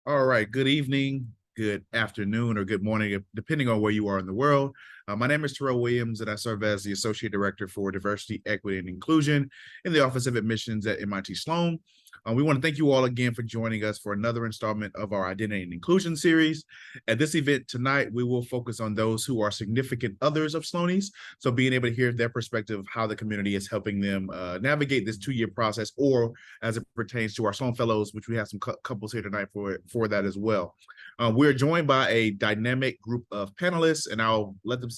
All right, good evening, good afternoon, or good morning, depending on where you are in the world. My name is Terrell Williams, and I serve as the Associate Director for Diversity, Equity, and Inclusion in the Office of Admissions at MIT Sloan. We want to thank you all again for joining us for another installment of our Identity and Inclusion series. At this event tonight, we will focus on those who are significant others of Sloanies, so being able to hear their perspective of how the community is helping them navigate this two-year process, or as it pertains to our Sloan Fellows, which we have some couples here tonight for that as well. We're joined by a dynamic group of panelists, and I'll let them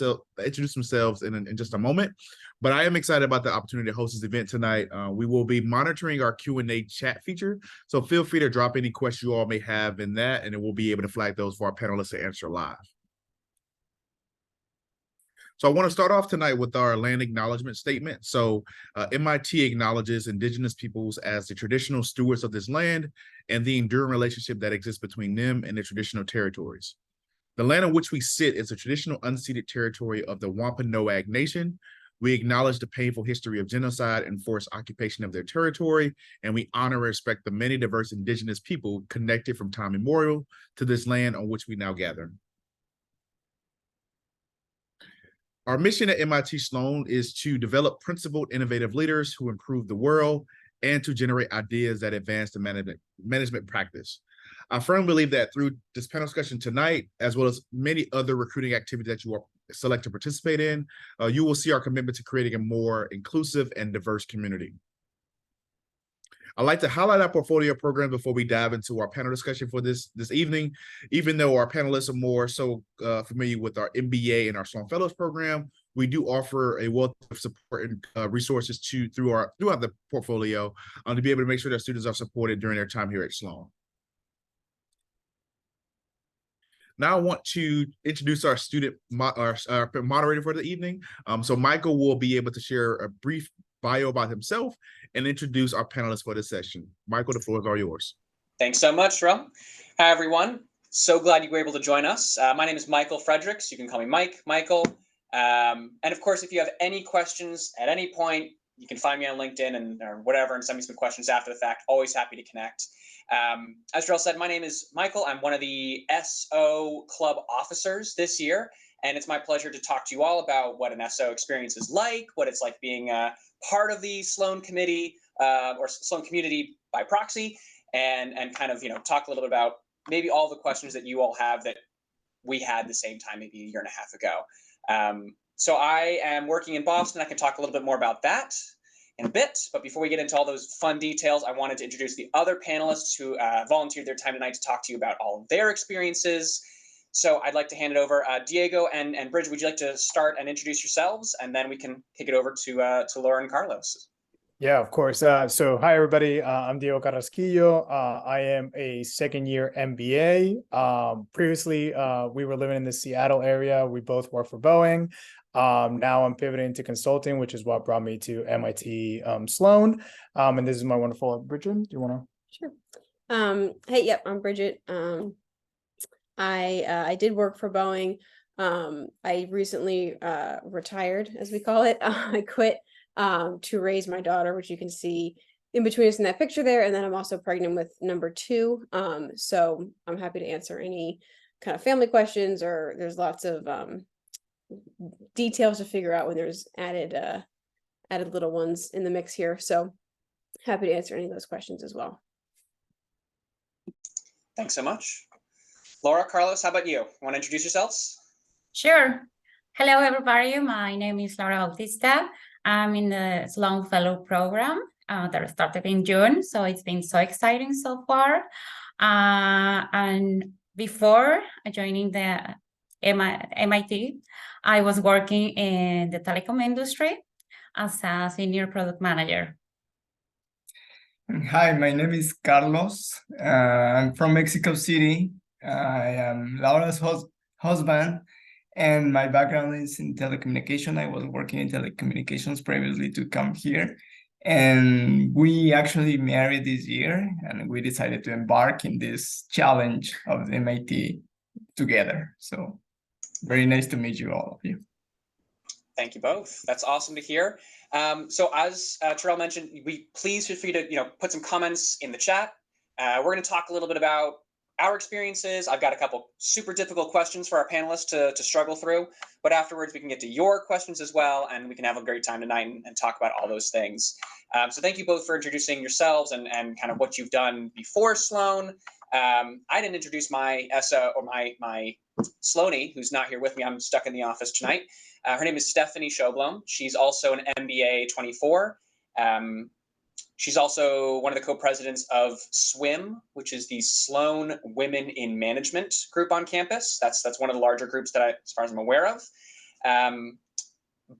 introduce themselves in just a moment. But I am excited about the opportunity to host this event tonight. We will be monitoring our Q&A chat feature, so feel free to drop any questions you all may have in that, and then we'll be able to flag those for our panelists to answer live. So I want to start off tonight with our land acknowledgement statement. So MIT acknowledges Indigenous peoples as the traditional stewards of this land and the enduring relationship that exists between them and their traditional territories. The land on which we sit is the traditional unceded territory of the Wampanoag Nation. We acknowledge the painful history of genocide and forced occupation of their territory, and we honor and respect the many diverse Indigenous people connected from time immemorial to this land on which we now gather. Our mission at MIT Sloan is to develop principled, innovative leaders who improve the world and to generate ideas that advance the management practice. I firmly believe that through this panel discussion tonight, as well as many other recruiting activities that you are select to participate in, you will see our commitment to creating a more inclusive and diverse community. I'd like to highlight our portfolio program before we dive into our panel discussion for this evening. Even though our panelists are more so familiar with our MBA and our Sloan Fellows program, we do offer a wealth of support and resources throughout the portfolio to be able to make sure that students are supported during their time here at Sloan. Now I want to introduce our moderator for the evening. So Michael will be able to share a brief bio about himself and introduce our panelists for this session. Michael, the floor is all yours. Thanks so much, Rum. Hi, everyone. So glad you were able to join us. My name is Michael Fredericks. You can call me Michael. And of course, if you have any questions at any point, you can find me on LinkedIn or whatever and send me some questions after the fact. Always happy to connect. As Drell said, my name is Michael. I'm one of the SO Club officers this year. And it's my pleasure to talk to you all about what an SO experience is like, what it's like being part of the Sloan committee or Sloan community by proxy, and kind of talk a little bit about maybe all the questions that you all have that we had the same time maybe a year and a half ago. So I am working in Boston. I can talk a little bit more about that in a bit. But before we get into all those fun details, I wanted to introduce the other panelists who volunteered their time tonight to talk to you about all of their experiences. So I'd like to hand it over. Diego and Bridget, would you like to start and introduce yourselves? And then we can kick it over to Laura and Carlos. Yeah, of course. So hi, everybody. I'm Diego Carrasquillo. I am a second-year MBA. Previously, we were living in the Seattle area. We both work for Boeing. Now I'm pivoting into consulting, which is what brought me to MIT Sloan. And this is my wonderful Bridget. Do you want to? Sure. Hey, yep, I'm Bridget. I did work for Boeing. I recently retired, as we call it. I quit to raise my daughter, which you can see in between us in that picture there. And then I'm also pregnant with number 2. So I'm happy to answer any kind of family questions, or there's lots of details to figure out when there's added little ones in the mix here. So happy to answer any of those questions as well. Thanks so much. Laura, Carlos, how about you? Want to introduce yourselves? Sure. Hello, everybody. My name is Laura Bautista. I'm in the Sloan Fellow program that started in June, so it's been so exciting so far. And before joining the MIT, I was working in the telecom industry as a senior product manager. Hi, my name is Carlos. I'm from Mexico City. I am Laura's husband, and my background is in telecommunication. I was working in telecommunications previously to come here, and we actually married this year, and we decided to embark in this challenge of the MIT together. So very nice to meet you, all of you. Thank you both. That's awesome to hear. So as Terrell mentioned, please feel free to put some comments in the chat. We're going to talk a little bit about our experiences. I've got a couple super difficult questions for our panelists to struggle through, but afterwards we can get to your questions as well, and we can have a great time tonight and talk about all those things. So thank you both for introducing yourselves and kind of what you've done before Sloan. I didn't introduce my SO or my Sloanie, who's not here with me. I'm stuck in the office tonight. Her name is Stephanie Schoblom. She's also an MBA 24. She's also one of the co-presidents of SWIM, which is the Sloan Women in Management group on campus. That's one of the larger groups that as far as I'm aware of.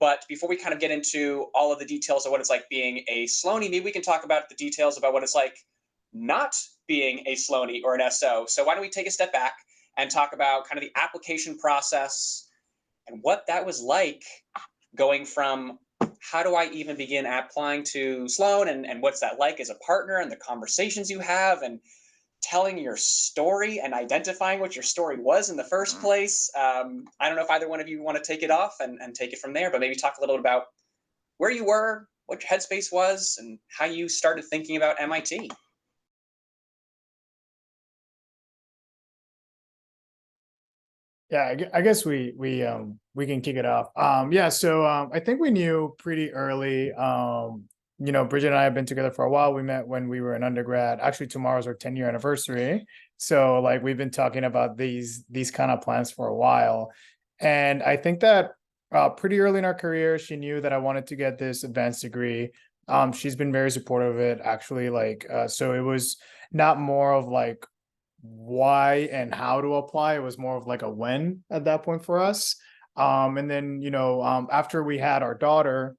But before we kind of get into all of the details of what it's like being a Sloanie, maybe we can talk about the details about what it's like not being a Sloanie or an SO. So why don't we take a step back and talk about kind of the application process and what that was like, going from how do I even begin applying to Sloan, and what's that like as a partner, and the conversations you have, and telling your story and identifying what your story was in the first place. I don't know if either one of you want to take it off and take it from there, but maybe talk a little bit about where you were, what your headspace was, and how you started thinking about MIT. Yeah, I guess we can kick it off. Yeah, so I think we knew pretty early. You know, Bridget and I have been together for a while. We met when we were in undergrad. Actually, tomorrow's our 10-year anniversary. So like we've been talking about these kind of plans for a while. And I think that pretty early in our career, she knew that I wanted to get this advanced degree. She's been very supportive of it, actually. Like, so it was not more of like why and how to apply. It was more of like a when at that point for us. And then, you know, after we had our daughter,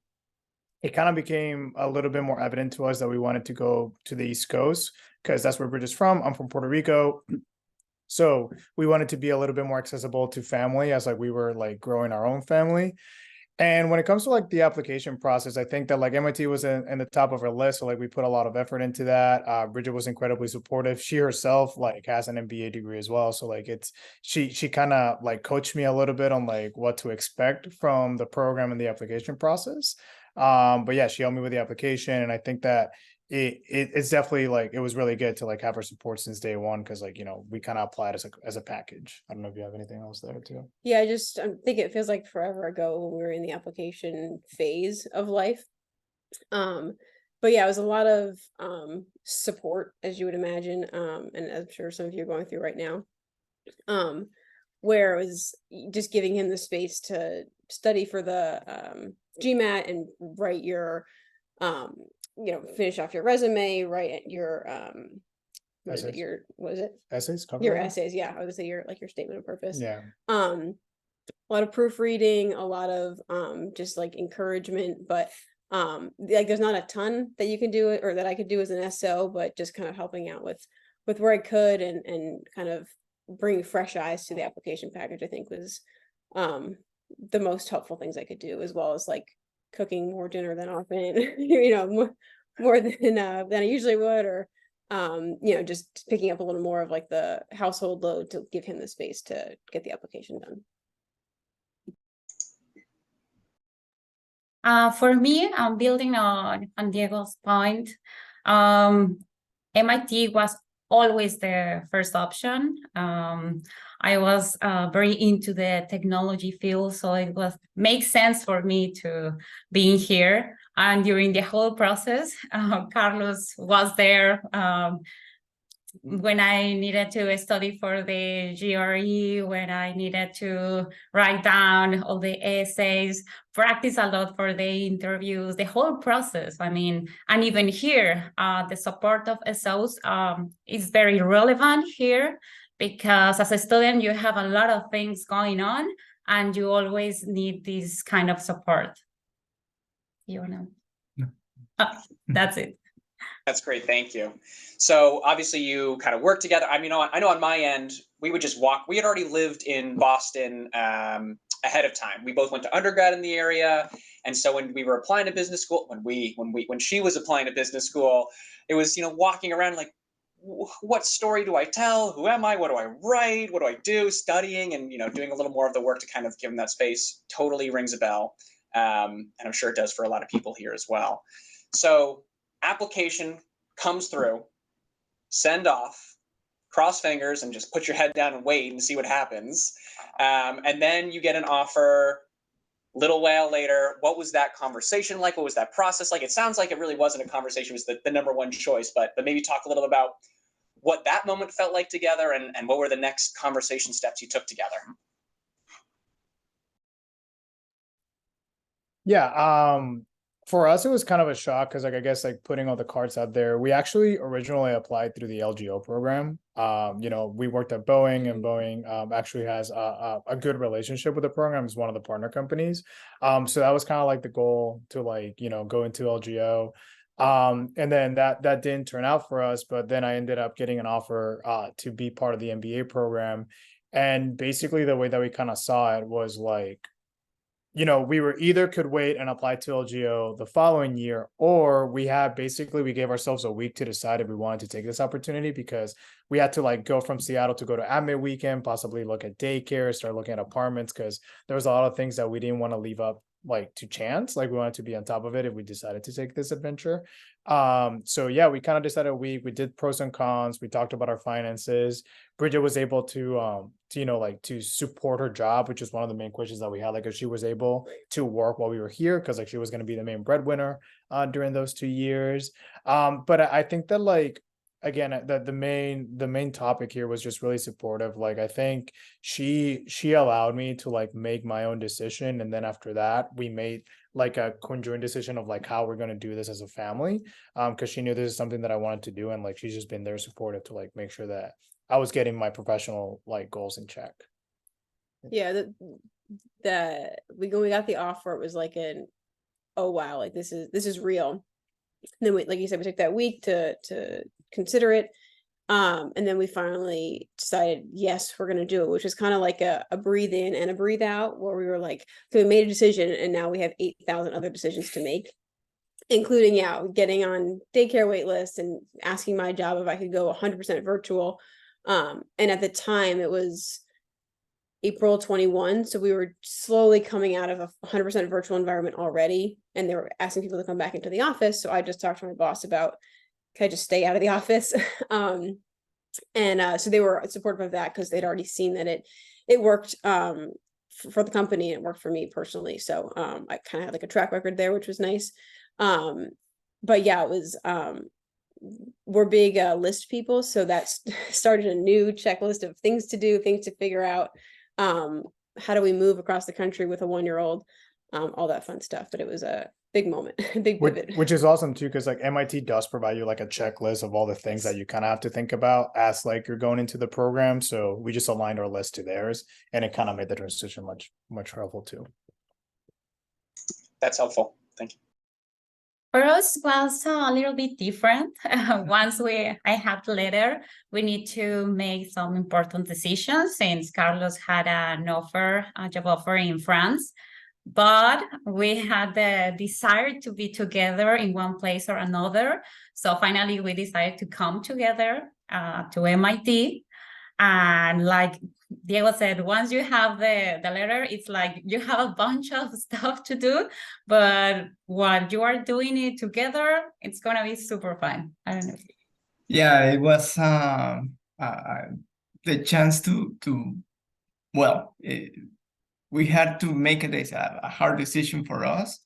it kind of became a little bit more evident to us that we wanted to go to the East Coast, because that's where Bridget's from. I'm from Puerto Rico. So we wanted to be a little bit more accessible to family as like we were like growing our own family. And when it comes to like the application process, I think that like MIT was in the top of our list. So like we put a lot of effort into that. Bridget was incredibly supportive. She herself like has an MBA degree as well. So like she kind of like coached me a little bit on like what to expect from the program and the application process. But yeah, she helped me with the application. And I think that it's definitely like, it was really good to like have her support since day one. Cause like, you know, we kind of applied as a package. I don't know if you have anything else there too. Yeah, I think it feels like forever ago when we were in the application phase of life. But yeah, it was a lot of support, as you would imagine, and I'm sure some of you are going through right now. Where it was just giving him the space to study for the GMAT and write your you know, finish off your resume, write your what is it? Essays? Your essays, yeah. I would say your statement of purpose. Yeah. A lot of proofreading, a lot of just like encouragement, but like there's not a ton that you can do it or that I could do as an SO, but just kind of helping out with where I could and kind of bringing fresh eyes to the application package, I think was the most helpful things I could do, as well as like cooking more dinner than often, you know, more than I usually would, or you know, just picking up a little more of like the household load to give him the space to get the application done. For me, I'm building on Diego's point. MIT was always the first option. I was very into the technology field, so it makes sense for me to be here. And during the whole process, Carlos was there when I needed to study for the GRE, when I needed to write down all the essays, practice a lot for the interviews, the whole process. I mean, and even here, the support of SOs is very relevant here, because as a student, you have a lot of things going on and you always need this kind of support. You know? No. That's it. That's great. Thank you. So obviously you kind of work together. I mean, I know on my end, we would just walk. We had already lived in Boston ahead of time. We both went to undergrad in the area. And so when we were applying to business school, when she was applying to business school, it was, you know, walking around like, what story do I tell? Who am I? What do I write? What do I do? Studying and, you know, doing a little more of the work to kind of give them that space totally rings a bell. And I'm sure it does for a lot of people here as well. So application comes through, send off, cross fingers and just put your head down and wait and see what happens. And then you get an offer little while later. What was that conversation like? What was that process like? It sounds like it really wasn't a conversation, it was the number one choice, but maybe talk a little about what that moment felt like together, and what were the next conversation steps you took together. Yeah, for us, it was kind of a shock because, like, I guess, like, putting all the cards out there, we actually originally applied through the LGO program. You know, we worked at Boeing, and Boeing actually has a good relationship with the program. It's one of the partner companies. So that was kind of like the goal to, like, you know, go into LGO. And then that didn't turn out for us, but then I ended up getting an offer to be part of the MBA program. And basically the way that we kind of saw it was like, you know, we were either could wait and apply to LGO the following year, or we gave ourselves a week to decide if we wanted to take this opportunity, because we had to, like, go from Seattle to go to Admit Weekend, possibly look at daycare, start looking at apartments, because there was a lot of things that we didn't want to leave up, like, to chance. Like, we wanted to be on top of it if we decided to take this adventure. So yeah, we kind of decided we did pros and cons. We talked about our finances. Bridget was able to you know, like, to support her job, which is one of the main questions that we had, like, if she was able to work while we were here, because, like, she was going to be the main breadwinner during those 2 years. But I think that, like, again, that the main topic here was just really supportive. Like, I think she allowed me to, like, make my own decision, and then after that we made, like, a conjoined decision of, like, how we're going to do this as a family, because she knew this is something that I wanted to do, and, like, she's just been there supportive to, like, make sure that I was getting my professional, like, goals in check. Yeah, when we got the offer, it was like oh wow, like, this is real. And then we, like you said, we took that week to consider it. And then we finally decided, yes, we're gonna do it, which is kind of like a breathe in and a breathe out, where we were like, so we made a decision, and now we have 8,000 other decisions to make, including, yeah, getting on daycare wait lists and asking my job if I could go 100% virtual. And at the time it was April 21, so we were slowly coming out of a 100% virtual environment already, and they were asking people to come back into the office. So I just talked to my boss about, can I just stay out of the office? So they were supportive of that, because they'd already seen that it worked for the company, and it worked for me personally. So I kind of had, like, a track record there, which was nice. But yeah, it was we're big list people, so that started a new checklist of things to do, things to figure out. How do we move across the country with a 1-year-old, all that fun stuff. But it was a big moment, big pivot. Which is awesome too, because, like, MIT does provide you, like, a checklist of all the things that you kind of have to think about as, like, you're going into the program. So we just aligned our list to theirs, and it kind of made the transition much helpful too. That's helpful. Thank you. For us, was a little bit different. Once I had the letter, we need to make some important decisions, since Carlos had a job offer in France. But we had the desire to be together in one place or another. So finally, we decided to come together to MIT. And, like Diego said, once you have the letter, it's like you have a bunch of stuff to do, but while you are doing it together, it's gonna be super fun. I don't know. Yeah, it was the chance we had to make a hard decision for us,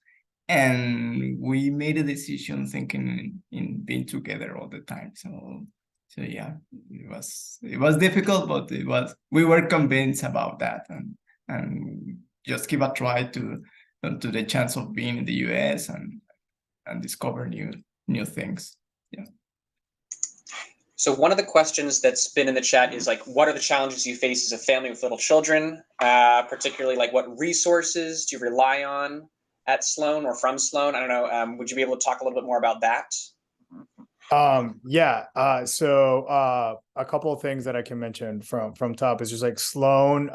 and we made a decision thinking in being together all the time. So yeah, it was difficult, but we were convinced about that, and just give a try to the chance of being in the US and discover new things. Yeah. So one of the questions that's been in the chat is, like, what are the challenges you face as a family with little children? Particularly, like, what resources do you rely on at Sloan or from Sloan? I don't know. Would you be able to talk a little bit more about that? So a couple of things that I can mention from top is just, like, Sloan.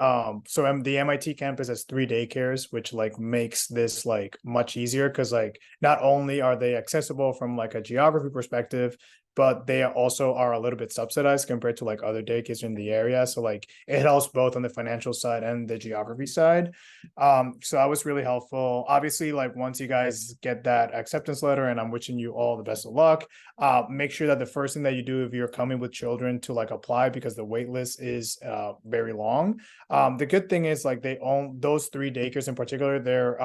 So the MIT campus has 3 daycares, which, like, makes this, like, much easier, because, like, not only are they accessible from, like, a geography perspective, but they also are a little bit subsidized compared to like other daycares in the area. So like it helps both on the financial side and the geography side. So that was really helpful. Obviously, like once you guys get that acceptance letter, and I'm wishing you all the best of luck, make sure that the first thing that you do if you're coming with children to like apply, because the wait list is very long. The good thing is like they own those 3 daycares in particular. They're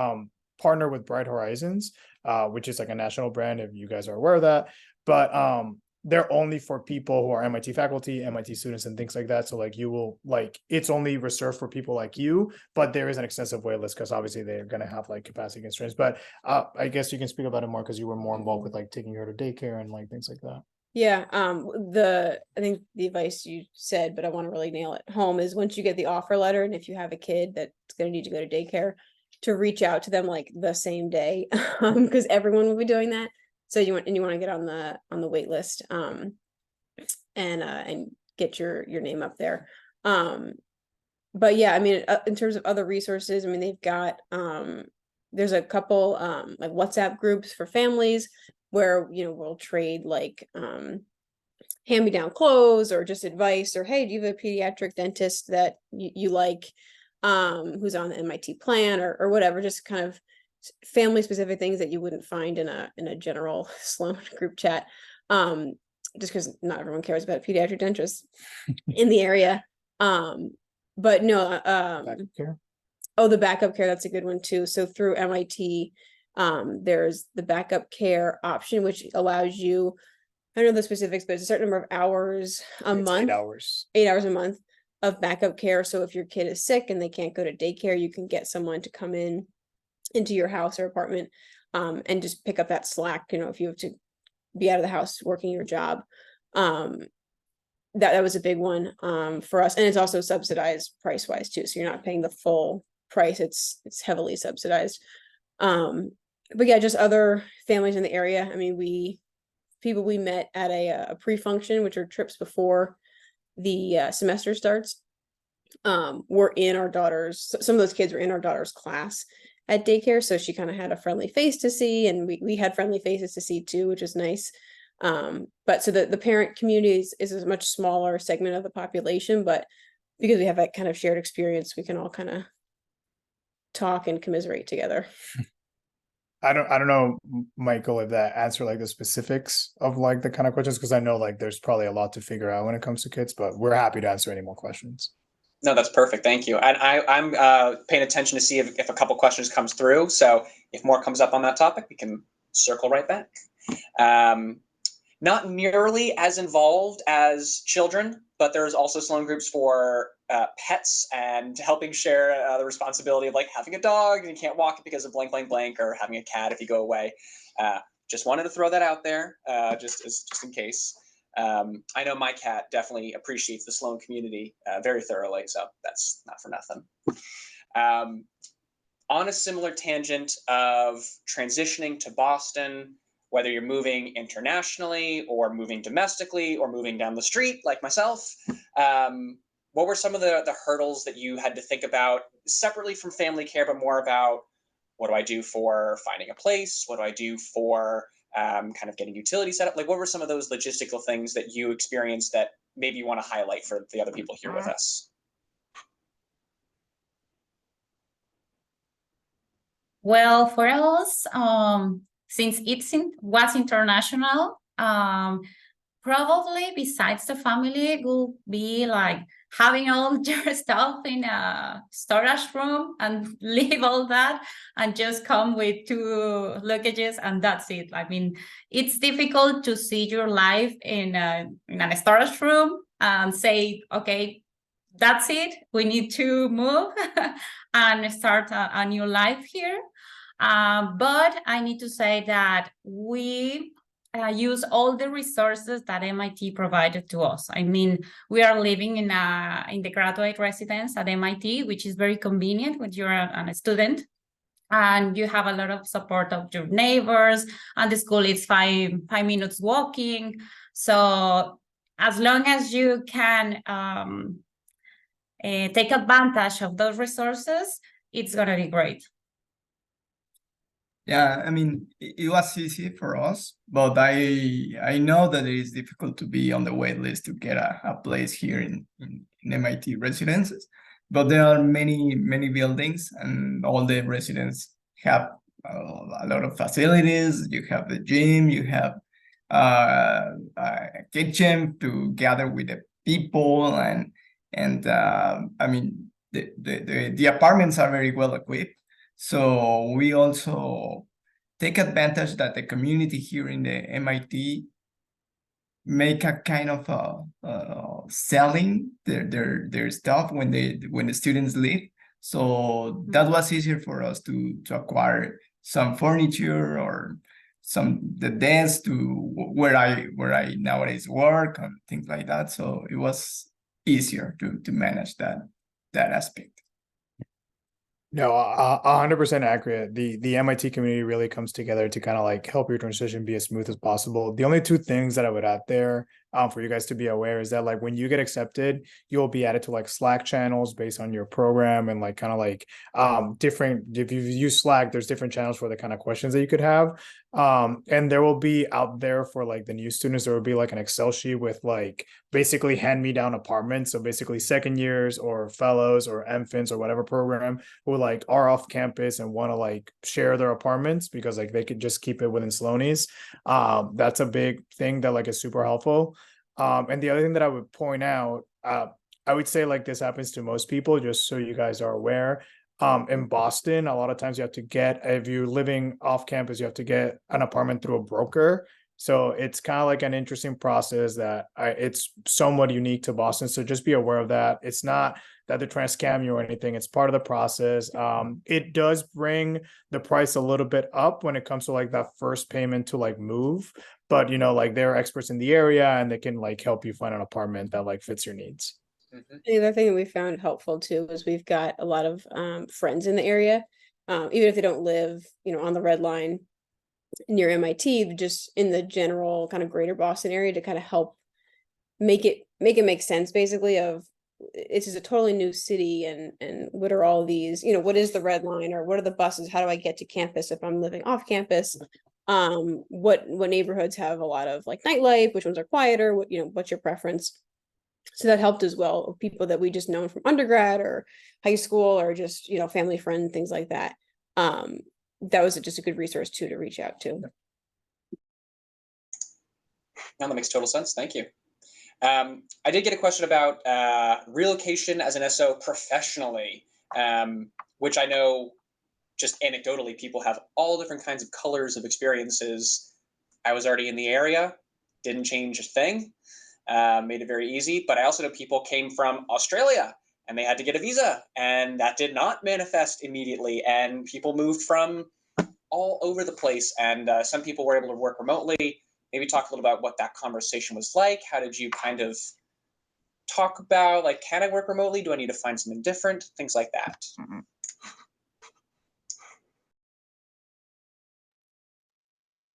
partnered with Bright Horizons, which is like a national brand, if you guys are aware of that. But they're only for people who are MIT faculty, MIT students, and things like that. So like you will like it's only reserved for people like you, but there is an extensive wait list because obviously they're going to have like capacity constraints. But I guess you can speak about it more because you were more involved with like taking her to daycare and like things like that. Yeah, I think the advice you said, but I want to really nail it home, is once you get the offer letter, and if you have a kid that's going to need to go to daycare, to reach out to them like the same day, because everyone will be doing that. So you want to get on the wait list, and get your name up there. But yeah, I mean, in terms of other resources, I mean, they've got there's a couple like WhatsApp groups for families where we'll trade like hand-me-down clothes or just advice, or hey, do you have a pediatric dentist that you like, who's on the MIT plan, or whatever, just kind of family specific things that you wouldn't find in a general Sloan group chat, just because not everyone cares about pediatric dentists in the area. But no, Backup care. oh, the backup care, that's a good one too. So through MIT, there's the backup care option, which allows you, I don't know the specifics, but it's a certain number of hours a month, 8 hours. 8 hours a month of backup care. So if your kid is sick and they can't go to daycare, you can get someone to come into your house or apartment, and just pick up that slack, if you have to be out of the house working your job. That was a big one for us, and it's also subsidized price wise too, so you're not paying the full price. It's heavily subsidized. But yeah, just other families in the area. I mean, people we met at a pre-function, which are trips before the semester starts, were in our daughter's, some of those kids were in our daughter's class at daycare, so she kind of had a friendly face to see, and we had friendly faces to see too, which is nice. But so the parent community is a much smaller segment of the population, but because we have that kind of shared experience, we can all kind of talk and commiserate together. I don't know, Michael, if that answer like the specifics of like the kind of questions, because I know like there's probably a lot to figure out when it comes to kids, but we're happy to answer any more questions. No, that's perfect. Thank you. And I'm paying attention to see if a couple questions comes through. So if more comes up on that topic, we can circle right back. Not nearly as involved as children, but there's also Sloan groups for pets and helping share the responsibility of like having a dog and you can't walk it because of blank, blank, blank, or having a cat if you go away. Just wanted to throw that out there, just in case. I know my cat definitely appreciates the Sloan community very thoroughly, so that's not for nothing. On a similar tangent of transitioning to Boston, whether you're moving internationally or moving domestically or moving down the street like myself, what were some of the hurdles that you had to think about separately from family care, but more about what do I do for finding a place? What do I do for kind of getting utility set up? Like, what were some of those logistical things that you experienced that maybe you want to highlight for the other people here with us? Well, for us, since was international, probably besides the family will be like having all your stuff in a storage room and leave all that and just come with 2 luggages and that's it. I mean, it's difficult to see your life in a storage room and say, okay, that's it, we need to move and start a new life here. But I need to say that we use all the resources that MIT provided to us. I mean, we are living in the graduate residence at MIT, which is very convenient when you're a student. And you have a lot of support of your neighbors, and the school is 5 minutes walking. So as long as you can take advantage of those resources, it's going to be great. Yeah, I mean, it was easy for us, but I know that it is difficult to be on the wait list to get a place here in MIT residences. But there are many buildings, and all the residents have a lot of facilities. You have the gym, you have a kitchen to gather with the people, and I mean, the apartments are very well equipped. So we also take advantage that the community here in the MIT make a kind of selling their stuff when the students leave. So that was easier for us to acquire some furniture or the desk to where I nowadays work and things like that. So it was easier to manage that aspect. No, 100% accurate. The MIT community really comes together to kind of like help your transition be as smooth as possible. The only two things that I would add there, for you guys to be aware is that like when you get accepted, you'll be added to like Slack channels based on your program and like kind of like different. If you use Slack, there's different channels for the kind of questions that you could have. And there will be out there for like the new students, there will be like an Excel sheet with like basically hand-me-down apartments. So basically second years or fellows or MPhins or whatever program who like are off campus and want to like share their apartments because like they could just keep it within Sloanie's. That's a big thing that like is super helpful. And the other thing that I would point out, I would say like this happens to most people, just so you guys are aware. In Boston, a lot of times you have to get, if you're living off campus, you have to get an apartment through a broker. So it's kind of like an interesting process that it's somewhat unique to Boston. So just be aware of that. It's not that they're trying to scam you or anything. It's part of the process. It does bring the price a little bit up when it comes to like that first payment to like move. But you know, like they're experts in the area and they can like help you find an apartment that like fits your needs. The other thing that we found helpful too is we've got a lot of friends in the area, even if they don't live, you know, on the Red Line near MIT, just in the general kind of greater Boston area to kind of help make it make sense basically of it's just a totally new city and what are all these, you know, what is the Red Line or what are the buses? How do I get to campus if I'm living off campus? What neighborhoods have a lot of like nightlife, which ones are quieter, what, you know, what's your preference? So that helped as well, people that we just known from undergrad or high school or just, you know, family friend, things like that. That was just a good resource too to reach out to. Now that makes total sense. Thank you. I did get a question about relocation as an SO professionally, which I know just anecdotally people have all different kinds of colors of experiences. I was already in the area, didn't change a thing. Made it very easy, but I also know people came from Australia and they had to get a visa and that did not manifest immediately, and people moved from all over the place, and some people were able to work remotely. Maybe talk a little about what that conversation was like. How did you kind of talk about like, can I work remotely? Do I need to find something different? Things like that. Mm-hmm.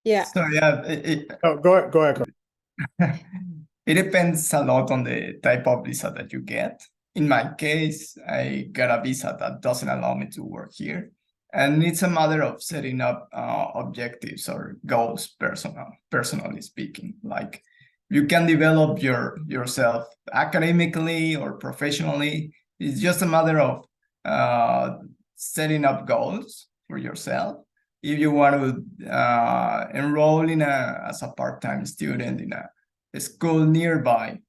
Yeah. So yeah, Go ahead. it depends a lot on the type of visa that you get. In my case, I got a visa that doesn't allow me to work here. And it's a matter of setting up objectives or goals, personally speaking. Like you can develop yourself academically or professionally. It's just a matter of setting up goals for yourself. If you want to enroll as a part-time student in a school nearby,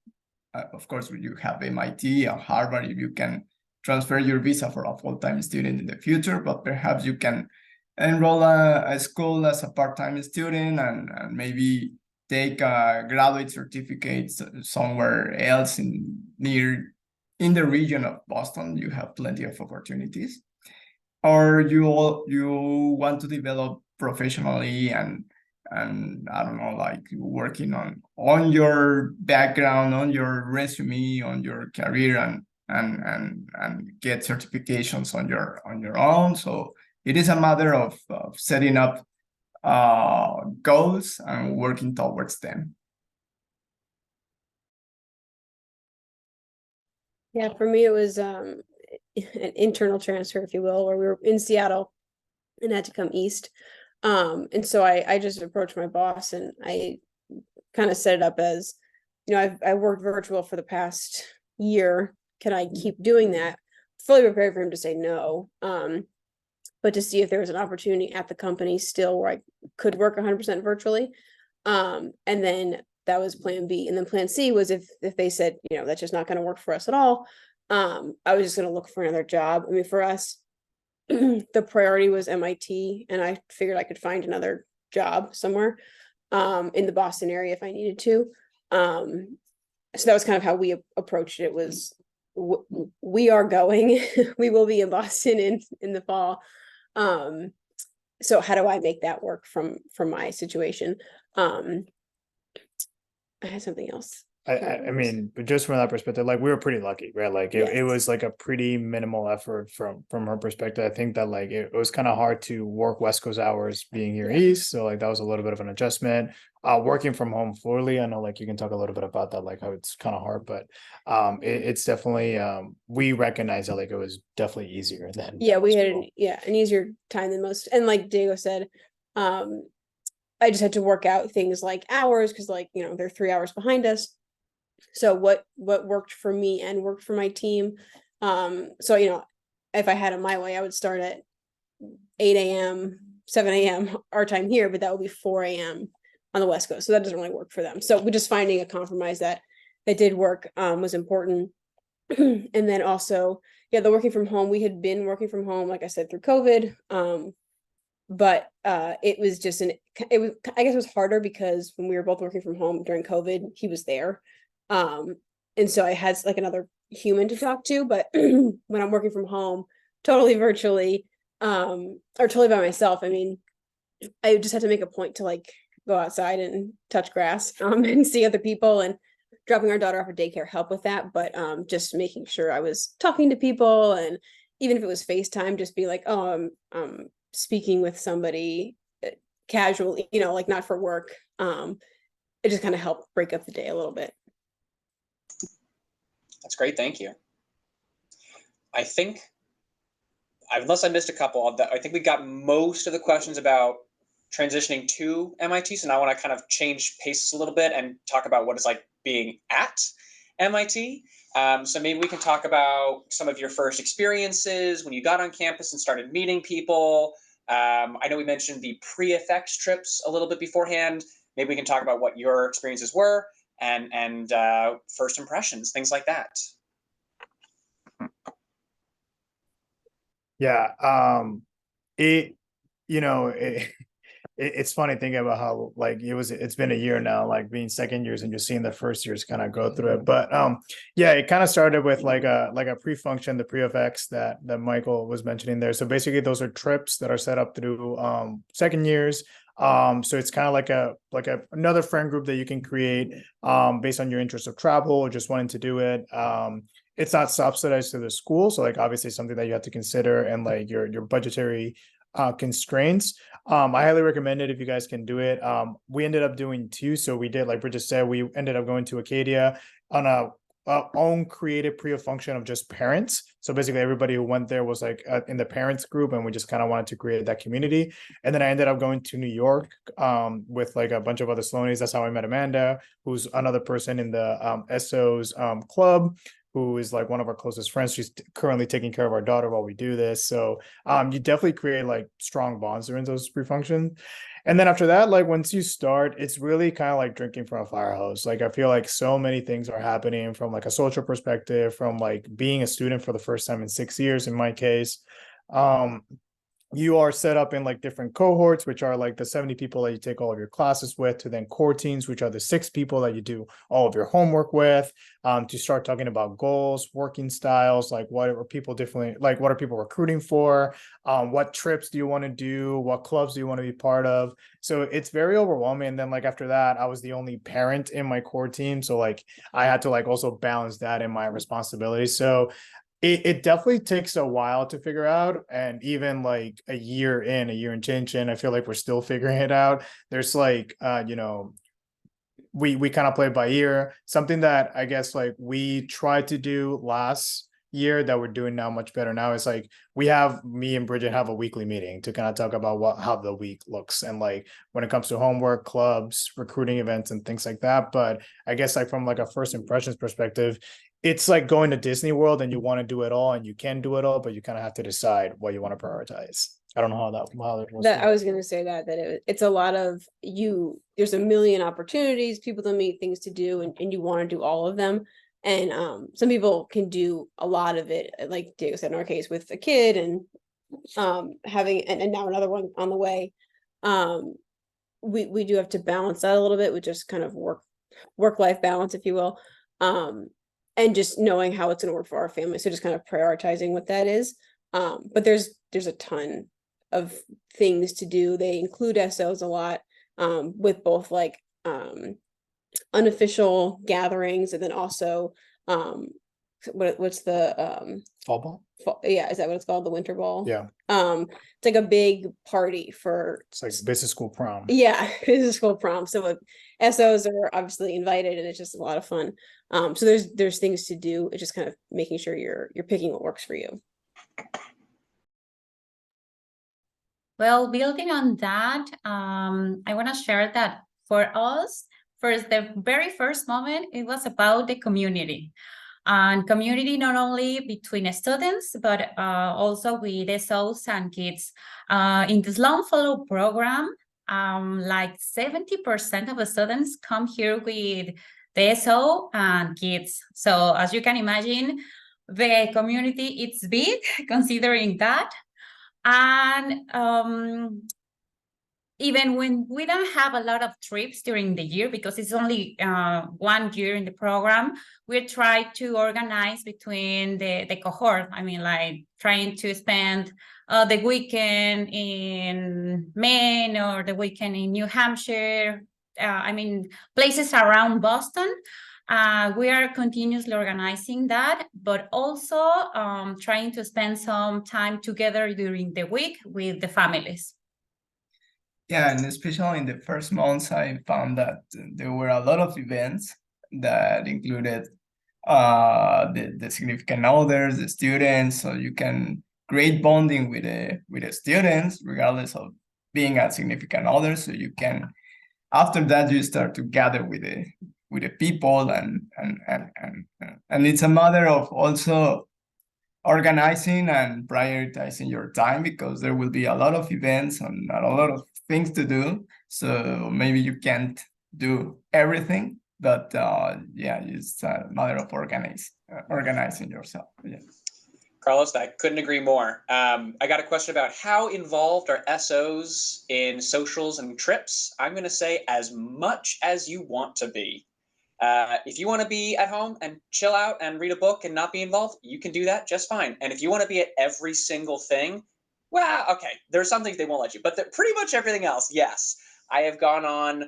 of course, you have MIT or Harvard, if you can transfer your visa for a full-time student in the future, but perhaps you can enroll a school as a part-time student and maybe take a graduate certificate somewhere else in the region of Boston. You have plenty of opportunities. Or you want to develop professionally and I don't know, like working on your background, on your resume, on your career, and get certifications on your own. So it is a matter of setting up goals and working towards them. Yeah, for me it was an internal transfer, if you will, where we were in Seattle and had to come east. And so I just approached my boss and I kind of set it up as, I worked virtual for the past year. Can I keep doing that? Fully prepared for him to say no. But to see if there was an opportunity at the company still where I could work 100% virtually. And then that was plan B. And then plan C was if they said, that's just not going to work for us at all. I was just going to look for another job. I mean, for us, the priority was MIT, and I figured I could find another job somewhere in the Boston area if I needed to. So that was kind of how we approached it. Was we are going, we will be in Boston in the fall. So how do I make that work from my situation? I had something else. I mean, but just from that perspective, like we were pretty lucky, right? Like it was like a pretty minimal effort from her perspective. I think that like it was kind of hard to work West Coast hours being here East. So like that was a little bit of an adjustment. Working from home fully, I know like you can talk a little bit about that, like how it's kind of hard, but it's definitely we recognize that like it was definitely easier than we had an easier time than most. And like Diego said, I just had to work out things like hours because like they're 3 hours behind us. So what worked for me and worked for my team. So if I had it my way, I would start at 8 a.m., 7 a.m. our time here, but that would be 4 a.m. on the West Coast. So that doesn't really work for them. So we're just finding a compromise that did work was important. And then also, the working from home, we had been working from home, like I said, through COVID. But it was just I guess it was harder because when we were both working from home during COVID, he was there. And so I had like another human to talk to, but when I'm working from home, totally virtually, or totally by myself, I mean, I just had to make a point to like go outside and touch grass, and see other people, and dropping our daughter off at daycare help with that. But just making sure I was talking to people, and even if it was FaceTime, just be like, oh, I'm speaking with somebody casually, like not for work. It just kind of helped break up the day a little bit. That's great. Thank you. I think, unless I missed a couple, I think we got most of the questions about transitioning to MIT. So now I want to kind of change pace a little bit and talk about what it's like being at MIT. So maybe we can talk about some of your first experiences when you got on campus and started meeting people. I know we mentioned the pre-effects trips a little bit beforehand. Maybe we can talk about what your experiences were and first impressions, things like that. It's funny thinking about how like it's been a year now, like being second years and just seeing the first years kind of go through it. But it kind of started with like a pre-function, the pre-effects that Michael was mentioning there. So basically those are trips that are set up through second years. So it's kind of like another friend group that you can create based on your interest of travel or just wanting to do it. It's not subsidized to the school, so like obviously something that you have to consider and like your budgetary constraints. I highly recommend it if you guys can do it. We ended up doing 2, so we did, like Bridget said, we ended up going to Acadia on a own creative pre-function of just parents. So basically everybody who went there was like in the parents group, and we just kind of wanted to create that community. And then I ended up going to New York with like a bunch of other Sloanies. That's how I met Amanda, who's another person in the SO's club, who is like one of our closest friends. She's currently taking care of our daughter while we do this. So you definitely create like strong bonds during those pre-functions. And then after that, like once you start, it's really kind of like drinking from a fire hose. Like I feel like so many things are happening from like a social perspective, from like being a student for the first time in 6 years, in my case. You are set up in like different cohorts, which are like the 70 people that you take all of your classes with, to then core teams, which are the 6 people that you do all of your homework with, to start talking about goals, working styles, like what are people differently, like what are people recruiting for, what trips do you want to do, what clubs do you want to be part of. So it's very overwhelming. And then like after that, I was the only parent in my core team, so like I had to like also balance that in my responsibilities. So it definitely takes a while to figure out, and even like a year and change in, I feel like we're still figuring it out. There's like we kind of play it by ear. Something that I guess like we tried to do last year that we're doing now much better now is like me and Bridget have a weekly meeting to kind of talk about how the week looks, and like when it comes to homework, clubs, recruiting events and things like that. But I guess like from like a first impressions perspective, it's like going to Disney World and you want to do it all and you can do it all, but you kind of have to decide what you want to prioritize. I don't know how that was. That I was going to say that it's a lot of there's a million opportunities, people to meet, things to do, and you want to do all of them. And some people can do a lot of it, like Diego said, in our case with a kid and having and now another one on the way. We do have to balance that a little bit with just kind of work-life balance, if you will. And just knowing how it's going to work for our family. So just kind of prioritizing what that is. But there's a ton of things to do. They include SOs a lot, with both like unofficial gatherings, and then also what's the fall ball? Yeah, is that what it's called? The winter ball? Yeah. It's like a big party for It's like business school prom. Yeah, business school prom. So SOs are obviously invited, and it's just a lot of fun. So there's things to do. It's just kind of making sure you're picking what works for you. Well, building on that, I want to share that for us, the very first moment, it was about the community. And community not only between students, but also with SOs and kids. In the Sloan Fellow program, like 70% of the students come here with the SO and kids. So as you can imagine, the community, it's big considering that. And even when we don't have a lot of trips during the year, because it's only 1 year in the program, we try to organize between the cohort. I mean, like trying to spend the weekend in Maine or the weekend in New Hampshire. I mean, places around Boston. We are continuously organizing that, but also trying to spend some time together during the week with the families. Yeah, and especially in the first months, I found that there were a lot of events that included the significant others, the students, so you can create bonding with the students, regardless of being a significant other. So you can, after that, you start to gather with the people, and it's a matter of also organizing and prioritizing your time, because there will be a lot of events and a lot of things to do. So maybe you can't do everything, but yeah, it's a matter of organizing yourself. Yeah. Carlos, I couldn't agree more. I got a question about how involved are SOs in socials and trips. I'm going to say as much as you want to be. If you want to be at home and chill out and read a book and not be involved, you can do that just fine. And if you want to be at every single thing, well, okay, there's some things they won't let you, but pretty much everything else, yes. I have gone on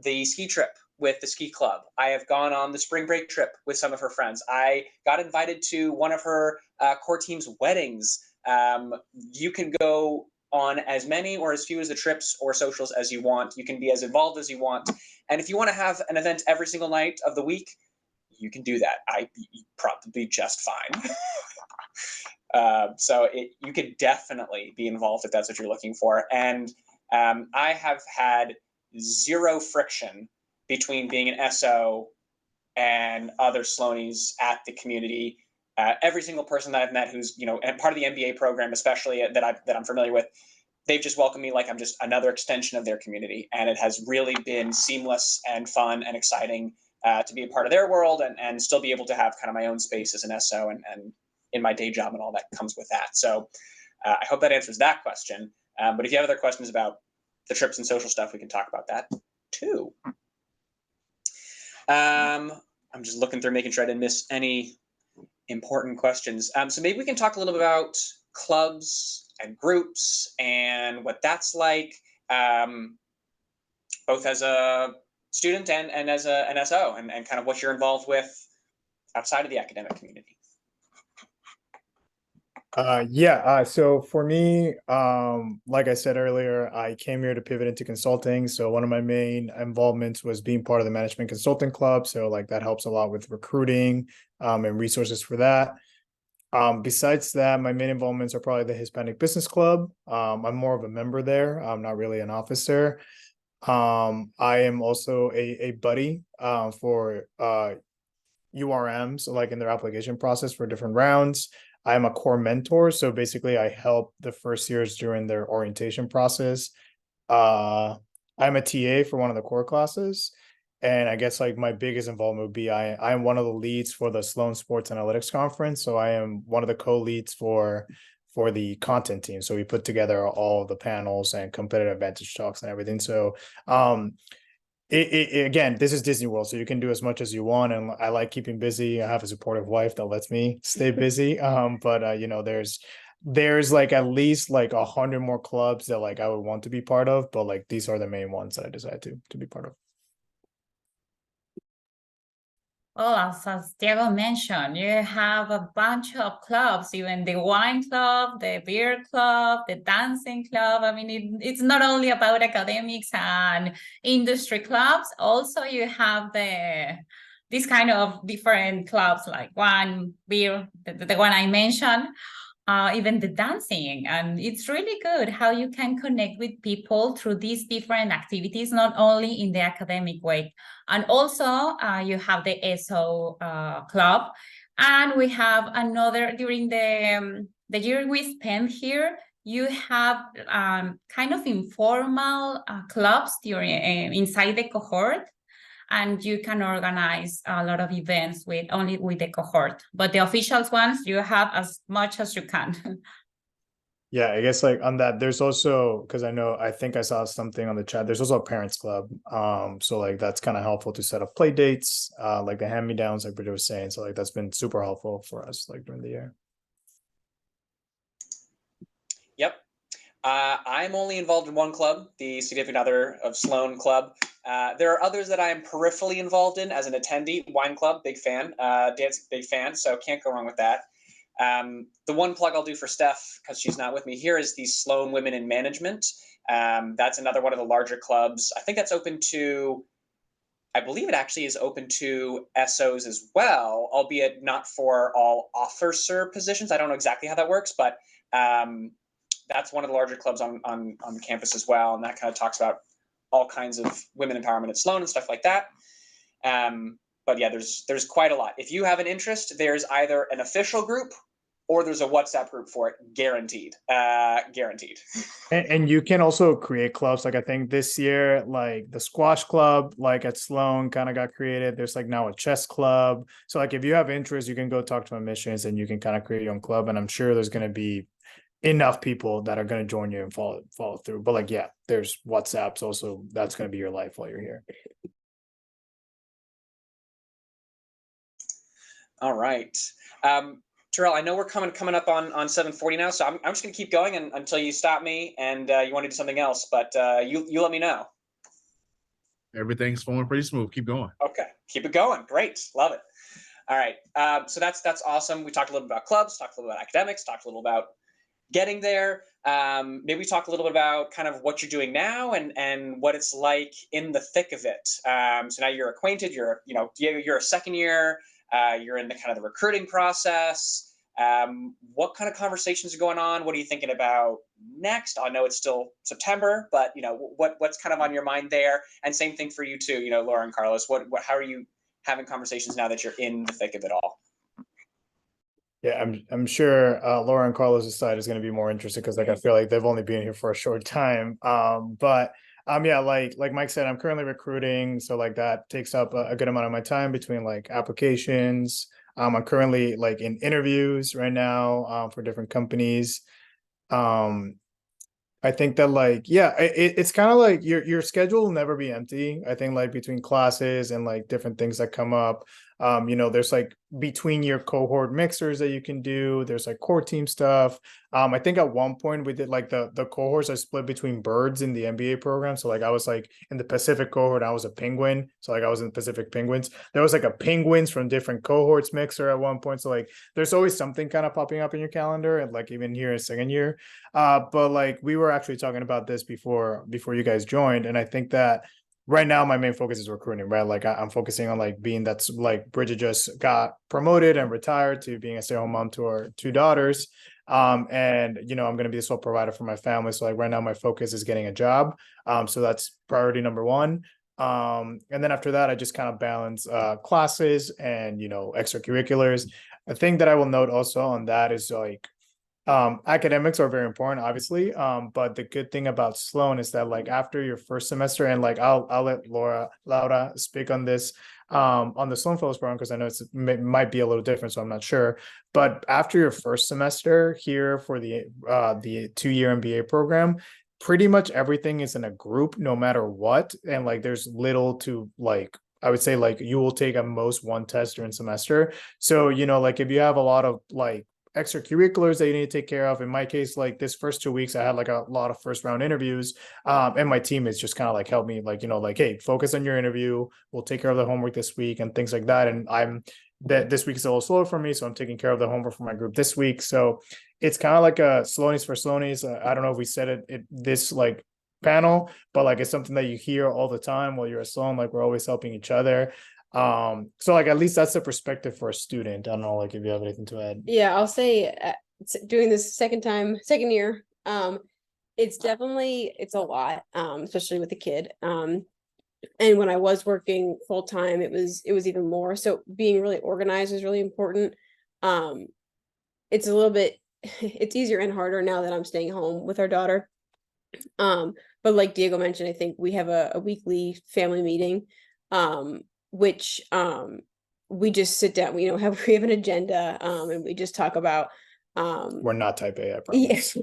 the ski trip with the ski club. I have gone on the spring break trip with some of her friends. I got invited to one of her core team's weddings. You can go on as many or as few as the trips or socials as you want. You can be as involved as you want. And if you want to have an event every single night of the week, you can do that. I'd probably just fine. So you could definitely be involved if that's what you're looking for. And I have had zero friction between being an SO and other Sloanies at the community. Every single person that I've met who's, and part of the MBA program, especially that I'm familiar with, they've just welcomed me like I'm just another extension of their community. And it has really been seamless and fun and exciting to be a part of their world and still be able to have kind of my own space as an SO and in my day job and all that comes with that. So I hope that answers that question. But if you have other questions about the trips and social stuff, we can talk about that too. I'm just looking through, making sure I didn't miss any important questions. So maybe we can talk a little bit about clubs and groups and what that's like, both as a student and as an SO, and kind of what you're involved with outside of the academic community. So for me, like I said earlier, I came here to pivot into consulting. So one of my main involvements was being part of the management consulting club. So like that helps a lot with recruiting and resources for that. Besides that, my main involvements are probably the Hispanic Business Club. I'm more of a member there. I'm not really an officer. I am also a buddy for URMs, so like in their application process for different rounds. I'm a core mentor, so basically I help the first years during their orientation process. I'm a TA for one of the core classes. And I guess like my biggest involvement would be I'm one of the leads for the Sloan Sports Analytics Conference. So I am one of the co-leads for the content team. So we put together all the panels and competitive advantage talks and everything. So again, this is Disney World, so you can do as much as you want, and I like keeping busy. I have a supportive wife that lets me stay busy. But you know, there's like at least like 100 more clubs that like I would want to be part of, but like these are the main ones that I decided to be part of. Well, as Diego mentioned, you have a bunch of clubs, even the wine club, the beer club, the dancing club. I mean, it's not only about academics and industry clubs. Also, you have this kind of different clubs like wine, beer, the one I mentioned. Even the dancing. And it's really good how you can connect with people through these different activities, not only in the academic way. And also you have the ESO club. And we have another, during the year we spent here, you have kind of informal clubs during inside the cohort. And you can organize a lot of events only with the cohort. But the official ones, you have as much as you can. Yeah, I guess like on that, there's also, because I think I saw something on the chat, there's also a parents club. So like that's kind of helpful to set up play dates, like the hand-me-downs, like Bridget was saying. So like that's been super helpful for us like during the year. Yep. I'm only involved in one club, the Significant Other of Sloan Club. There are others that I am peripherally involved in as an attendee. Wine Club, big fan. Dance, big fan. So can't go wrong with that. The one plug I'll do for Steph, because she's not with me here, is the Sloan Women in Management. That's another one of the larger clubs. I think that's open to, I believe it actually is open to SOs as well, albeit not for all officer positions. I don't know exactly how that works, but that's one of the larger clubs on the campus as well. And that kind of talks about all kinds of women empowerment at Sloan and stuff like that. But yeah, there's quite a lot. If you have an interest, there's either an official group or there's a WhatsApp group for it, guaranteed. Guaranteed. And you can also create clubs. Like I think this year, like the squash club, like at Sloan kind of got created. There's like now a chess club. So like if you have interest, you can go talk to admissions and you can kind of create your own club. And I'm sure there's going to be enough people that are going to join you and follow through. But like, yeah, there's WhatsApps also. That's going to be your life while you're here. All right. Terrell, I know we're coming up on 7:40 now, so I'm just going to keep going until you stop me and you want to do something else, but you let me know. Everything's flowing pretty smooth. Keep going. Okay, keep it going. Great, love it. All right, so that's awesome. We talked a little bit about clubs, talked a little about academics, talked a little about getting there. Maybe we talk a little bit about kind of what you're doing now and what it's like in the thick of it. So now you're acquainted. You're a second year. You're in the kind of the recruiting process. What kind of conversations are going on? What are you thinking about next? I know it's still September, but what's kind of on your mind there? And same thing for you too. Laura and Carlos. How are you having conversations now that you're in the thick of it all? Yeah, I'm sure Laura and Carlos' side is going to be more interested because like I feel like they've only been here for a short time. But yeah, like Mike said, I'm currently recruiting, so like that takes up a good amount of my time between like applications. I'm currently like in interviews right now for different companies. I think that like, yeah, it's kind of like your schedule will never be empty. I think like between classes and like different things that come up, there's like between your cohort mixers that you can do. There's like core team stuff. I think at one point we did like the cohorts are split between birds in the MBA program. So like I was like in the Pacific cohort, I was a penguin. So like I was in Pacific Penguins. There was like a penguins from different cohorts mixer at one point. So like there's always something kind of popping up in your calendar, and like even here in second year. But like we were actually talking about this before you guys joined, and I think that right now my main focus is recruiting, right? Like I'm focusing on like being that's like Bridget just got promoted and retired to being a stay-at-home mom to our 2 daughters. And you know, I'm gonna be the sole provider for my family. So like right now my focus is getting a job. So that's priority number 1. And then after that, I just kind of balance classes and, you know, extracurriculars. A thing that I will note also on that is like academics are very important, obviously. But the good thing about Sloan is that like after your first semester, and like I'll let Laura speak on this on the Sloan Fellows program, because I know it might be a little different, so I'm not sure. But after your first semester here for the 2-year MBA program, pretty much everything is in a group, no matter what. And like there's little to like, I would say like you will take at most 1 test during semester. So, you know, like if you have a lot of like extracurriculars that you need to take care of. In my case, like this first 2 weeks, I had like a lot of first round interviews. And my team is just kind of like helped me, like, you know, like, hey, focus on your interview. We'll take care of the homework this week and things like that. And this week is a little slower for me, so I'm taking care of the homework for my group this week. So it's kind of like a Sloanies for Sloanies. I don't know if we said it this like panel, but like it's something that you hear all the time while you're a Sloan. Like we're always helping each other. So like at least that's the perspective for a student. I don't know, like if you have anything to add. Yeah, I'll say doing this second year, it's a lot, especially with the kid. And when I was working full time, it was even more. So being really organized is really important. It's a little bit, it's easier and harder now that I'm staying home with our daughter. But like Diego mentioned, I think we have a weekly family meeting, which we just sit down, we have an agenda, and we just talk about We're not type A, I promise.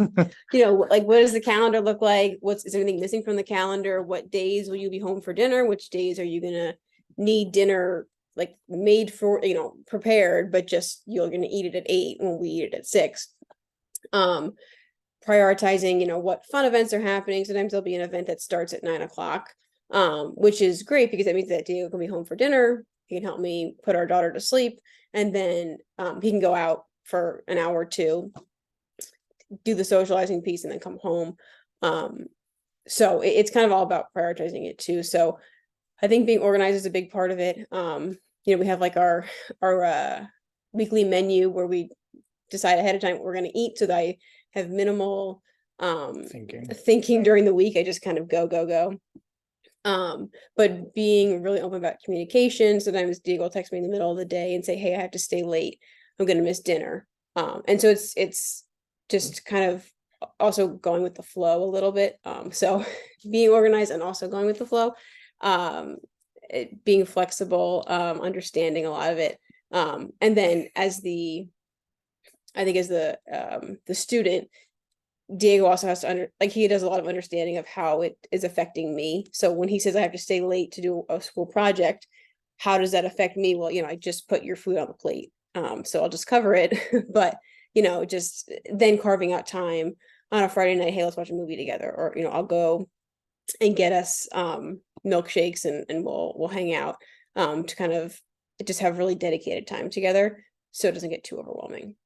like what does the calendar look like? Is anything missing from the calendar? What days will you be home for dinner? Which days are you gonna need dinner like made for, prepared, but just you're gonna eat it at 8 when we eat it at 6. Prioritizing, what fun events are happening. Sometimes there'll be an event that starts at 9 o'clock, which is great because that means that Diego can be home for dinner. He can help me put our daughter to sleep, and then he can go out for an hour or 2, do the socializing piece, and then come home. So it's kind of all about prioritizing it too. So I think being organized is a big part of it. We have like our weekly menu where we decide ahead of time what we're going to eat, so that I have minimal thinking during the week. I just kind of go. But being really open about communication. Sometimes Diego will text me in the middle of the day and say, hey, I have to stay late, I'm going to miss dinner. And so it's just kind of also going with the flow a little bit. So being organized and also going with the flow, being flexible, understanding a lot of it. And then as the student, Diego also has to he does a lot of understanding of how it is affecting me. So when he says I have to stay late to do a school project, how does that affect me? Well, I just put your food on the plate. So I'll just cover it, but just then carving out time on a Friday night, hey, let's watch a movie together, or I'll go and get us milkshakes and we'll hang out, to kind of just have really dedicated time together so it doesn't get too overwhelming.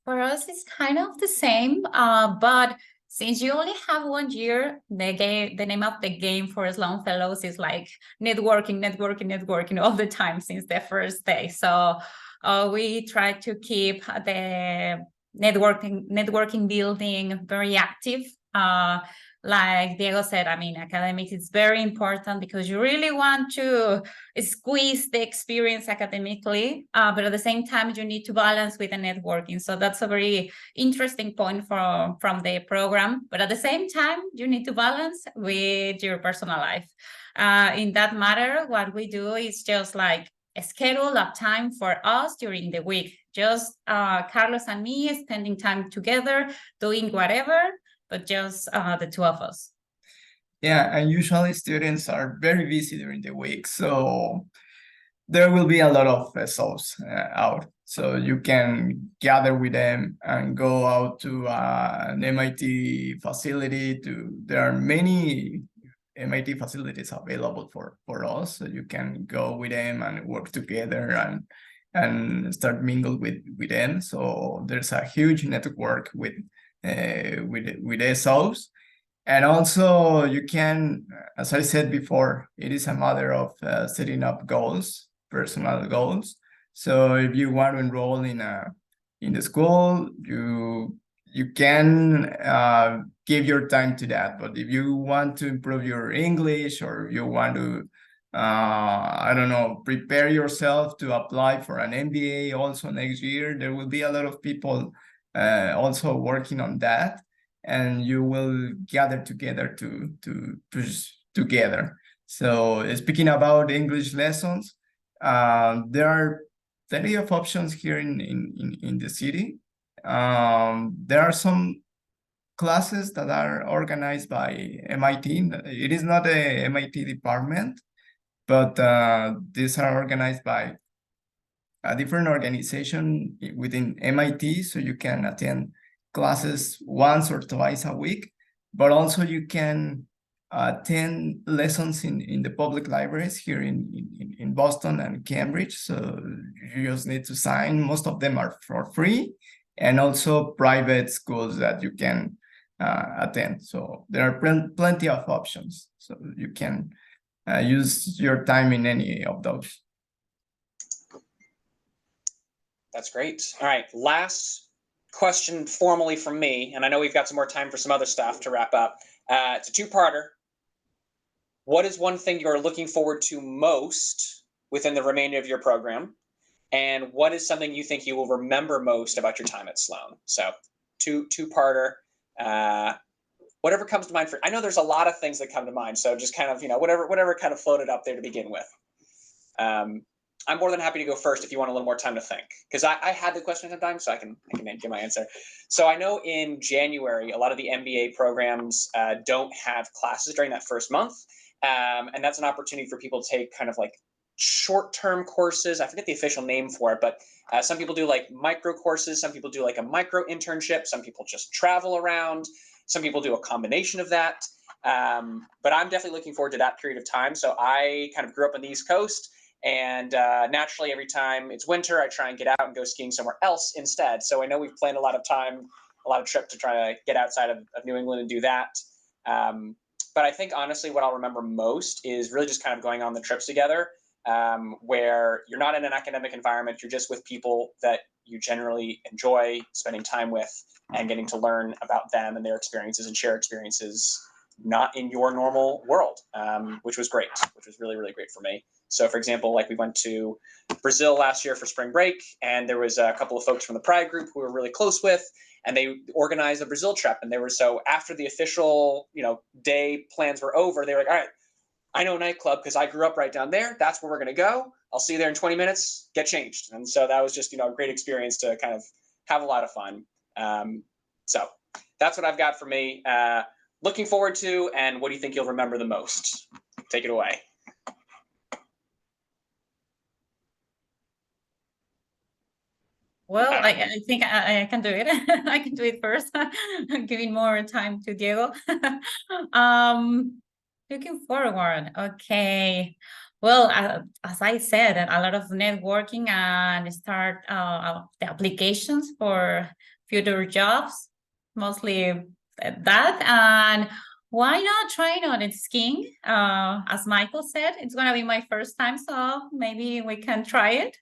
For us, it's kind of the same, but since you only have 1 year, the name of the game for Sloan Fellows is like networking all the time since the first day. So we try to keep the networking building very active. Like Diego said, academics is very important because you really want to squeeze the experience academically, but at the same time, you need to balance with the networking. So that's a very interesting point from the program. But at the same time, you need to balance with your personal life. In that matter, what we do is just like a schedule of time for us during the week. Just Carlos and me spending time together, doing whatever, but just the 2 of us. Yeah, and usually students are very busy during the week, so there will be a lot of vessels out. So you can gather with them and go out to an MIT facility. There are many MIT facilities available for us, so you can go with them and work together and start mingle with them. So there's a huge network with SOs, And also you can, as I said before, it is a matter of setting up goals, personal goals. So if you want to enroll in the school, you can give your time to that. But if you want to improve your English, or you want to, I don't know, prepare yourself to apply for an MBA also next year, there will be a lot of people also working on that, and you will gather together to push together. So speaking about English lessons, there are plenty of options here in the city. There are some classes that are organized by MIT. It is not a MIT department, but these are organized by a different organization within MIT, so you can attend classes once or twice a week, but also you can attend lessons in the public libraries here in Boston and Cambridge. So you just need to sign. Most of them are for free, and also private schools that you can attend. So there are plenty of options. So you can use your time in any of those. That's great. All right, last question formally from me, and I know we've got some more time for some other stuff to wrap up. It's a two-parter. What is one thing you're looking forward to most within the remainder of your program? And what is something you think you will remember most about your time at Sloan? So two-parter. Whatever comes to mind for, I know there's a lot of things that come to mind, so just kind of, whatever kind of floated up there to begin with. I'm more than happy to go first if you want a little more time to think, because I had the question at the time, so I can give my answer. So I know in January, a lot of the MBA programs don't have classes during that first month, and that's an opportunity for people to take kind of like short-term courses. I forget the official name for it, but some people do like micro courses, some people do like a micro internship, some people just travel around, some people do a combination of that. But I'm definitely looking forward to that period of time. So I kind of grew up on the East Coast, and naturally every time it's winter, I try and get out and go skiing somewhere else instead. So I know we've planned a lot of trip to try to get outside of New England and do that. But I think honestly what I'll remember most is really just kind of going on the trips together, where you're not in an academic environment, you're just with people that you generally enjoy spending time with and getting to learn about them and their experiences and share experiences not in your normal world, which was great, which was really, really great for me. So for example, like we went to Brazil last year for spring break, and there was a couple of folks from the Pride group who we were really close with, and they organized a Brazil trip. And they were, so after the official, day plans were over, they were like, all right, I know a nightclub because I grew up right down there. That's where we're going to go. I'll see you there in 20 minutes, get changed. And so that was just, a great experience to kind of have a lot of fun. So that's what I've got for me. Looking forward to, and what do you think you'll remember the most? Take it away. Well, I think I can do it. I can do it first. Giving more time to Diego. Looking forward. Okay. Well, as I said, a lot of networking and start the applications for future jobs, mostly that. And why not trying out it skiing? As Michael said, it's gonna be my first time, so maybe we can try it.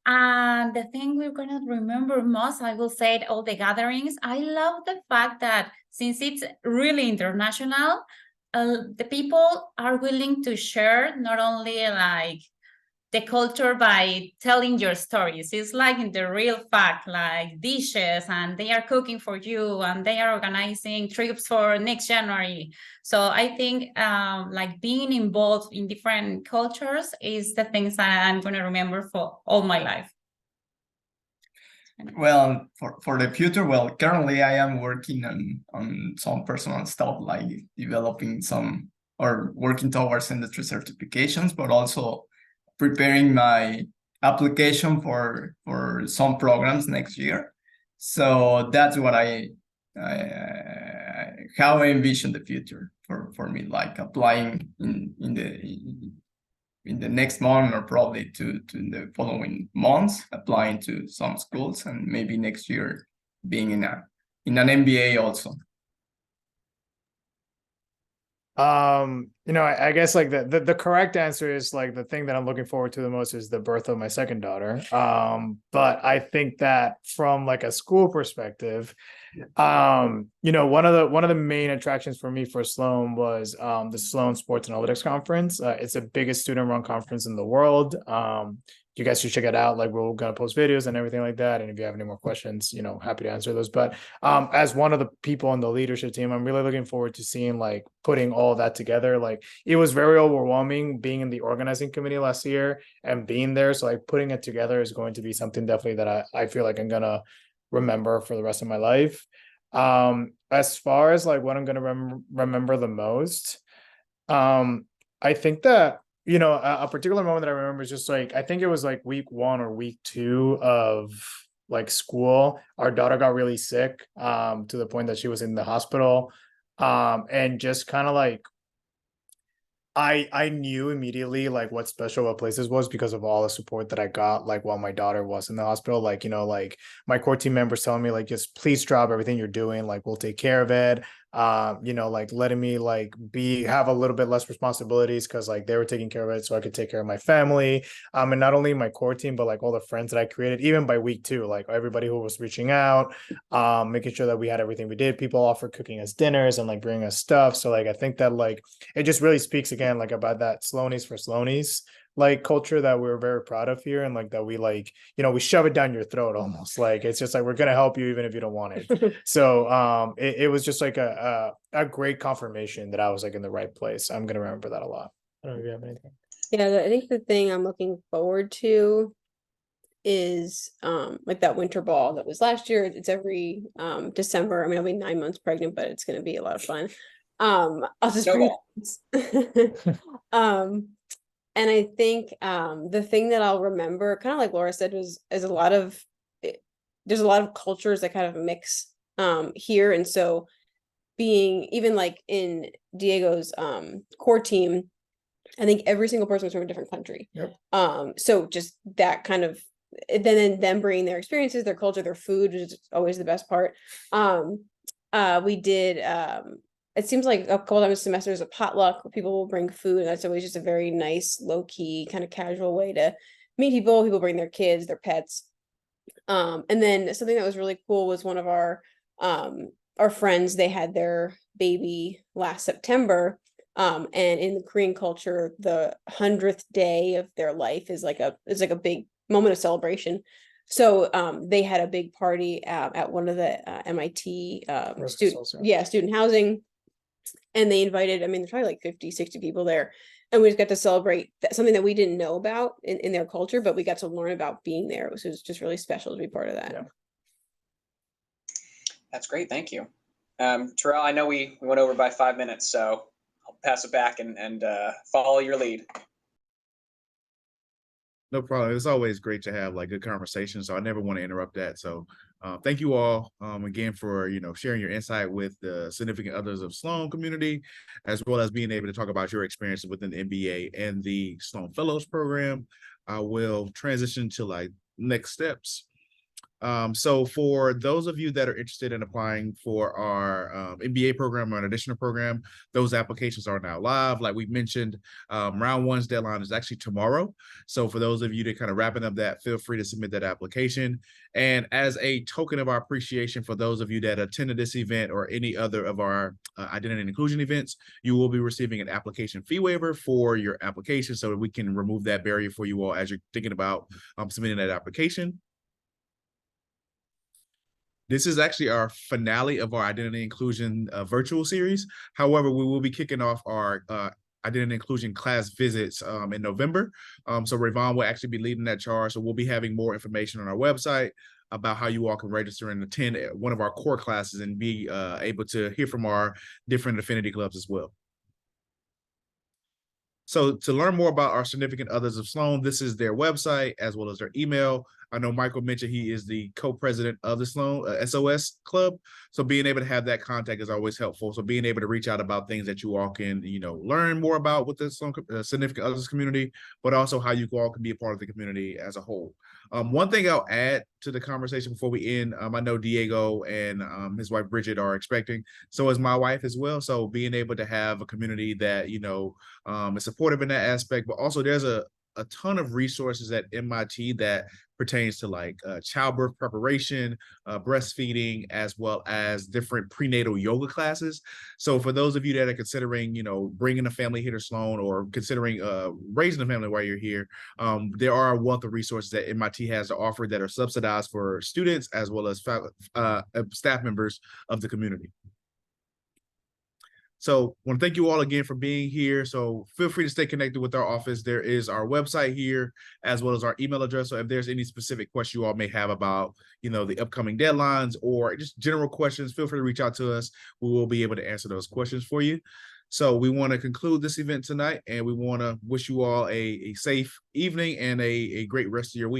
And the thing we're gonna remember most, I will say, all the gatherings. I love the fact that since it's really international, the people are willing to share not only like the culture by telling your stories. It's like in the real fact, like dishes, and they are cooking for you, and they are organizing trips for next January. So I think like being involved in different cultures is the things that I'm going to remember for all my life. Well, for the future, well, currently I am working on some personal stuff, like developing some or working towards industry certifications, but also preparing my application for some programs next year. So that's what how I envision the future for me, like applying in the next month, or probably to the following months, applying to some schools, and maybe next year being in an MBA also. I guess like the correct answer is like the thing that I'm looking forward to the most is the birth of my second daughter. But I think that from like a school perspective, one of the main attractions for me for Sloan was the Sloan Sports and Analytics Conference. It's the biggest student-run conference in the world. You guys should check it out. Like we're gonna post videos and everything like that. And if you have any more questions, happy to answer those. But as one of the people on the leadership team, I'm really looking forward to seeing like putting all that together. Like it was very overwhelming being in the organizing committee last year and being there. So like putting it together is going to be something definitely that I feel like I'm gonna remember for the rest of my life. As far as like what I'm gonna remember the most, I think that a particular moment that I remember is just like I think it was like week 1 or week 2 of like school. Our daughter got really sick, to the point that she was in the hospital, and just kind of like I knew immediately like what Special Ed Places was because of all the support that I got like while my daughter was in the hospital. Like, like my core team members telling me like just please drop everything you're doing, like we'll take care of it. Like letting me like have a little bit less responsibilities because like they were taking care of it so I could take care of my family. And not only my core team, but like all the friends that I created, even by week 2, like everybody who was reaching out, making sure that we had everything we did. People offered cooking us dinners and like bringing us stuff. So like I think that like it just really speaks again like about that Sloanies for Sloanies like culture that we're very proud of here, and like that we like we shove it down your throat almost. Like it's just like we're gonna help you even if you don't want it. So it was just like a great confirmation that I was like in the right place. I'm gonna remember that a lot. I don't know if you have anything. Yeah, I think the thing I'm looking forward to is like that winter ball that was last year. It's every December. I mean, I'll be 9 months pregnant, but it's gonna be a lot of fun. I'll just bring and I think the thing that I'll remember, kind of like Laura said, is there's a lot of cultures that kind of mix here. And so being even like in Diego's core team, I think every single person was from a different country. Yep. So just that kind of then them bringing their experiences, their culture, their food, which is always the best part. We did it seems like a couple times a semester is a potluck where people will bring food, and that's always just a very nice, low-key, kind of casual way to meet people. People bring their kids, their pets. And then something that was really cool was one of our friends, they had their baby last September. And in the Korean culture, the 100th day of their life is like a big moment of celebration. So they had a big party at one of the MIT student housing. And they invited, I mean, there's probably like 50, 60 people there. And we just got to celebrate something that we didn't know about in their culture, but we got to learn about being there. It was just really special to be part of that. Yeah. That's great. Thank you. Terrell, I know we went over by 5 minutes, so I'll pass it back and follow your lead. No problem. It's always great to have like good conversation. So I never want to interrupt that. So thank you all again for sharing your insight with the significant others of Sloan community, as well as being able to talk about your experiences within the MBA and the Sloan Fellows program. I will transition to like next steps. So for those of you that are interested in applying for our MBA program or an additional program, those applications are now live. Like we mentioned, round 1's deadline is actually tomorrow. So for those of you that kind of wrapping up that, feel free to submit that application. And as a token of our appreciation for those of you that attended this event or any other of our identity and inclusion events, you will be receiving an application fee waiver for your application so that we can remove that barrier for you all as you're thinking about submitting that application. This is actually our finale of our Identity Inclusion virtual series. However, we will be kicking off our Identity Inclusion class visits in November. So Rayvon will actually be leading that charge. So we'll be having more information on our website about how you all can register and attend one of our core classes and be able to hear from our different affinity clubs as well. So to learn more about our significant others of Sloan, this is their website as well as their email. I know Michael mentioned he is the co-president of the Sloan SOS Club. So being able to have that contact is always helpful. So being able to reach out about things that you all can, learn more about with the Sloan significant others community, but also how you all can be a part of the community as a whole. One thing I'll add to the conversation before we end, I know Diego and his wife Bridget are expecting. So is my wife as well. So being able to have a community that, is supportive in that aspect, but also there's a ton of resources at MIT that pertains to like childbirth preparation, breastfeeding, as well as different prenatal yoga classes. So for those of you that are considering, bringing a family here to Sloan or considering raising a family while you're here, there are a wealth of resources that MIT has to offer that are subsidized for students as well as staff members of the community. So I want to thank you all again for being here. So feel free to stay connected with our office. There is our website here, as well as our email address. So if there's any specific question you all may have about, the upcoming deadlines or just general questions, feel free to reach out to us. We will be able to answer those questions for you. So we want to conclude this event tonight, and we want to wish you all a safe evening and a great rest of your week.